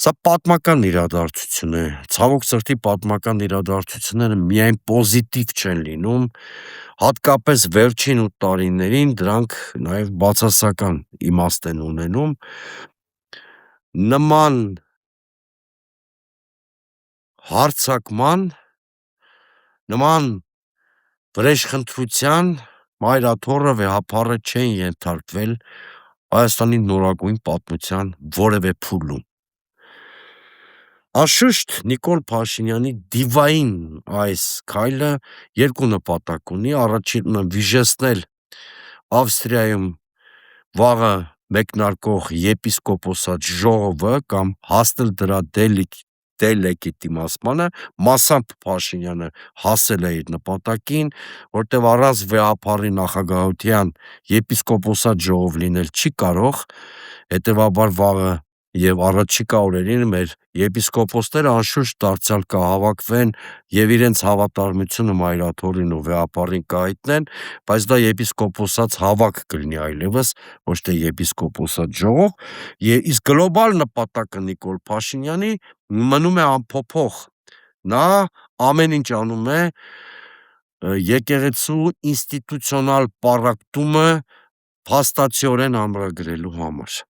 Սա պատմական իրադարձություն է, ցավոք սրտի պատմական իրադարձությունները միայն պոզիտիվ չեն լինում, հատկապես վերջին 8 տարիներին դրանք նաև բացասական իմաստ են ունենում, նման հարձակման, նման վրեժխնդրության մայրաթոռը վեհափառը չեն ենթարկվել Հայաստանի նորագույն պատմության որևէ փուլում։ Անշուշտ Նիկոլ Փաշինյանի դիվային այս քայլը երկու նպատակ ունի, առաջինը վիժեցնել Ավստրիայում վաղը մեկնարկող եպիսկոպոսատ ժողովը կամ հասնել դրա դելեգիտիմացմանը, մասամբ Փաշինյանը հասել է իր նպատակին, որտեղ առանց վեհափառի նախագահության եպիսկոպոսատ ժողով լինել չի կարող, հետևաբար վաղը եւ առաջիկա օրերին մեր եպիսկոպոսները անշուշտ դարձյալ կհավաքվեն եւ իրենց հավատարմությունը մայրաթոռին ու վեհապառին կհայտնեն, բայց դա եպիսկոպոսած հավաք կլինի այլևս, ոչ թե եպիսկոպոսատ ժողով, իսկ գլոբալ նպատակը Նիկոլ Փաշինյանի մնում է անփոփոխ, նա ամեն ինչ անում է եկեղեցու ինստիտուցիոնալ պառակտումը փաստացիորեն ամրագրելու համար։